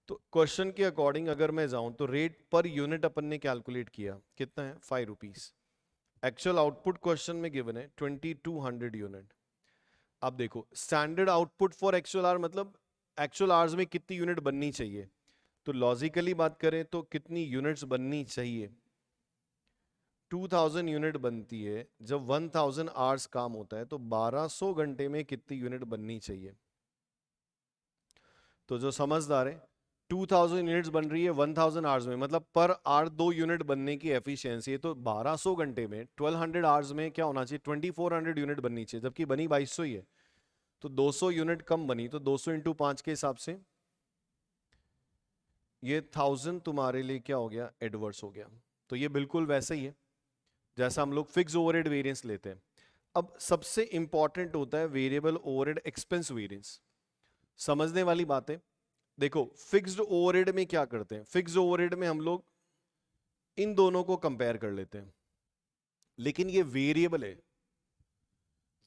तो क्वेश्चन के अकॉर्डिंग अगर मैं जाऊं तो रेट पर यूनिट अपन ने कैलकुलेट किया, कितना है 5 रुपीज, एक्चुअल आउटपुट क्वेश्चन में गिवन है 2200 यूनिट। अब देखो standard output for actual our मतलब एक्चुअल आवर्स में कितनी यूनिट बननी चाहिए, तो लॉजिकली बात करें तो कितनी यूनिट्स बननी चाहिए, 2,000 यूनिट बनती है। जब 1,000 आवर्स काम होता है तो 1200 घंटे में कितनी यूनिट बननी चाहिए। तो जो समझदार है 2,000 यूनिट्स बन रही है 1,000 आवर्स में, मतलब पर आवर 2 यूनिट बनने की एफिशिएंसी है, तो 1200 घंटे में 1,200 आवर्स में क्या होना चाहिए 2,400 यूनिट बननी चाहिए, जबकि बनी 2,200 ही है, तो 200 यूनिट कम बनी, तो 200 इंटू 5 के हिसाब से ये 1,000 तुम्हारे लिए क्या हो गया एडवर्स हो गया। तो ये बिल्कुल वैसा ही है जैसा हम लोग फिक्स ओवरहेड वेरिएंस लेते हैं। अब सबसे इंपॉर्टेंट होता है वेरिएबल ओवरहेड एक्सपेंस वेरिएंस। समझने वाली बात है। देखो फिक्स्ड ओवरहेड में क्या करते हैं, फिक्स्ड ओवरहेड में हम लोग इन दोनों को कंपेयर कर लेते हैं, लेकिन ये वेरिएबल है।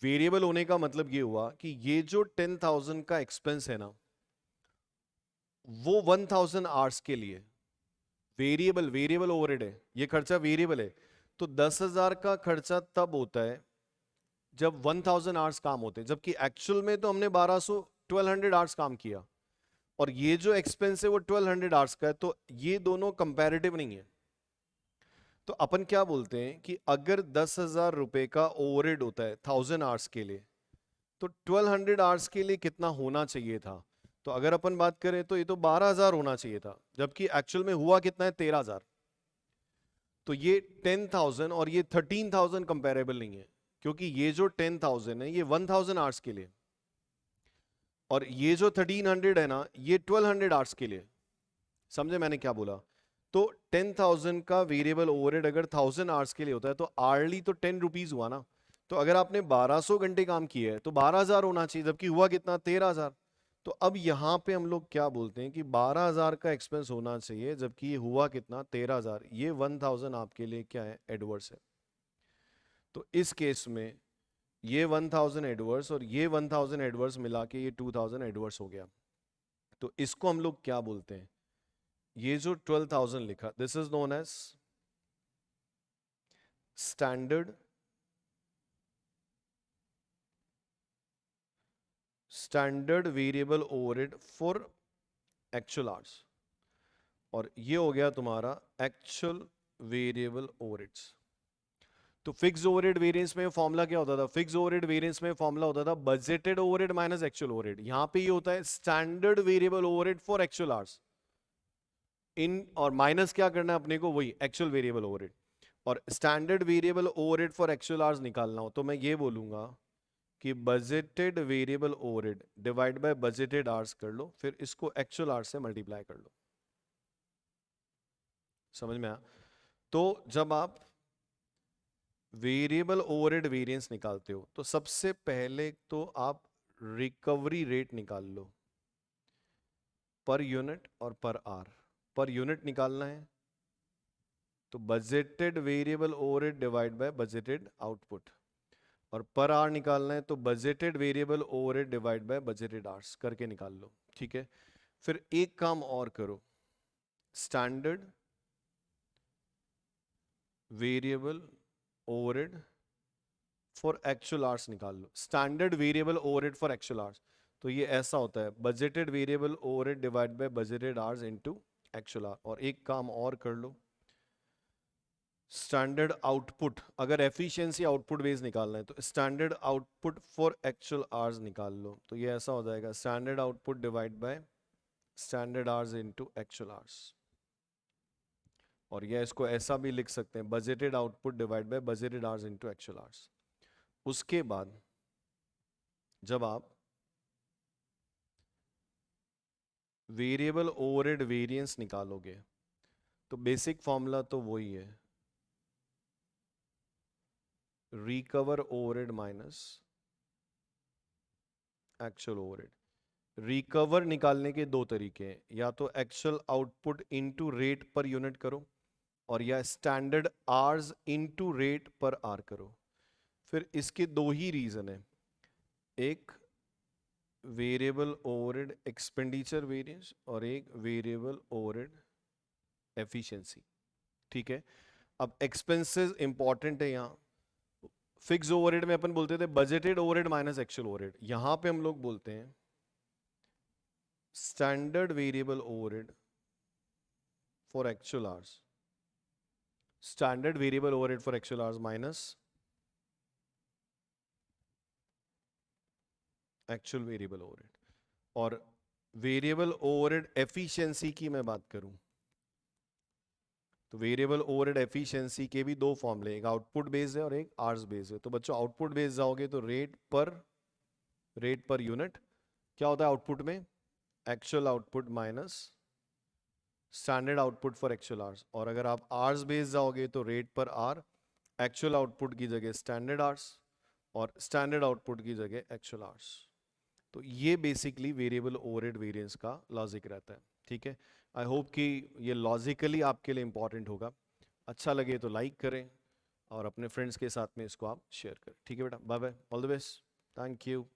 वेरिएबल होने का मतलब ये हुआ कि ये जो 10,000 का एक्सपेंस है ना, वो 1,000 आवर्स के लिए वेरिएबल वेरिएबल ओवरहेड है, ये खर्चा वेरिएबल है। तो 10,000 का खर्चा तब होता है जब 1,000 आवर्स काम होते हैं, जबकि एक्चुअल में तो हमने 1200 आवर्स काम किया, और ये जो एक्सपेंस है वो 1200 आवर्स का है। तो ये दोनों कंपैरेटिव नहीं है। तो अपन क्या बोलते हैं कि अगर 10,000 रुपए का ओवरहेड होता है 1,000 आवर्स के लिए, तो 1,200 आवर्स के लिए कितना होना चाहिए था? तो अगर अपन बात करें तो ये तो 12,000 होना चाहिए था, जबकि एक्चुअल में हुआ कितना है, 13,000। तो ये 10,000 और ये 13,000 कंपेरेबल नहीं है, क्योंकि ये जो 10,000 है ये 1,000 आवर्स के लिए, और ये जो 1,300 है ना, ये 1,200 आवर्स के लिए। समझे मैंने क्या बोला? तो 10,000 का वेरिएबल ओवरहेड अगर 1,000 आवर्स के लिए होता है तो आर्ली तो 10 रुपीज हुआ ना। तो अगर आपने 1200 घंटे काम किया है तो 12,000 होना चाहिए, जबकि हुआ कितना, 13,000। तो अब यहां पे हम लोग क्या बोलते हैं कि 12,000 का एक्सपेंस होना चाहिए, जबकि ये हुआ कितना, 13,000। ये 1,000 आपके लिए क्या है, एडवर्स है। तो इस केस में ये 1,000 एडवर्स और ये 1,000 एडवर्स मिला के ये 2,000 एडवर्स हो गया। तो इसको हम लोग क्या बोलते हैं, ये जो 12,000 लिखा, this is known as standard standard variable overhead for actual hours, और ये हो गया तुम्हारा एक्चुअल वेरिएबल ओवरहेड्स। तो फिक्स ओवरहेड वेरिएंस में फॉर्मूला क्या होता था, फिक्स ओवरहेड वेरिएंस में फॉर्मूला होता था budgeted overhead minus actual overhead. यहां पे ये होता है standard variable overhead for actual hours, इन और माइनस क्या करना है अपने को, वही एक्चुअल वेरिएबल ओवरहेड। और standard variable overhead for actual hours निकालना हो तो मैं ये बोलूंगा कि budgeted variable overhead divide by budgeted hours कर लो, फिर इसको एक्चुअल आवर्स से मल्टीप्लाई कर लो। समझ में आया? तो जब आप वेरिएबल ओवरहेड वेरिएंस निकालते हो तो सबसे पहले तो आप रिकवरी रेट निकाल लो, पर यूनिट और पर आर। पर यूनिट निकालना है तो budgeted variable overhead divide by budgeted output, और पर आवर निकालना है तो budgeted variable overhead divide by budgeted hours करके निकाल लो। ठीक है, फिर एक काम और करो, standard variable overhead for actual hours निकाल लो। Standard variable overhead for actual hours, तो ये ऐसा होता है budgeted variable overhead divide by budgeted hours into actual hour. और एक काम और कर लो, स्टैंडर्ड आउटपुट, अगर एफिशिएंसी आउटपुट बेस निकालना है तो standard output for actual hours निकाल लो। तो ये ऐसा हो जाएगा standard output divide by standard hours into actual hours. और ये इसको ऐसा भी लिख सकते हैं budgeted output divide by budgeted hours into actual hours. उसके बाद जब आप वेरिएबल ओवरहेड वेरिएंस निकालोगे तो बेसिक फॉर्मूला तो वही है, recover overhead minus actual overhead. Recover निकालने के दो तरीके हैं, या तो actual output into rate per unit करो, और या स्टैंडर्ड आवर्स इनटू रेट पर आर करो। फिर इसके दो ही रीजन है, एक वेरिएबल ओवरहेड एक्सपेंडिचर वेरिएंस और एक वेरिएबल ओवरहेड एफिशिएंसी। ठीक है, अब एक्सपेंसेस इंपॉर्टेंट है यहाँ। फिक्स ओवरहेड में अपन बोलते थे budgeted overhead minus actual overhead, यहां पे हम लोग बोलते हैं standard variable overhead for actual hours, standard variable overhead for actual hours minus actual variable overhead. और वेरिएबल ओवरहेड एफिशिएंसी की मैं बात करूं तो वेरिएबल ओवरहेड एफिशिएंसी के भी दो फॉर्मूले, एक आउटपुट बेस्ड है और एक आवर्स बेस्ड है। तो बच्चों आउटपुट बेस्ड जाओगे तो रेट पर यूनिट क्या होता है आउटपुट में, actual output minus standard output for actual hours. और अगर आप आवर्स बेस्ड जाओगे तो रेट पर आर, एक्चुअल आउटपुट की जगह स्टैंडर्ड आवर्स और स्टैंडर्ड आउटपुट की जगह एक्चुअल आवर्स। तो ये बेसिकली वेरिएबल ओवरहेड वेरिएंस का लॉजिक रहता है, ठीक है। आई होप कि ये लॉजिकली आपके लिए इंपॉर्टेंट होगा। अच्छा लगे तो लाइक करें और अपने फ्रेंड्स के साथ में इसको आप शेयर करें, ठीक है बेटा। Bye bye, all the best, thank you.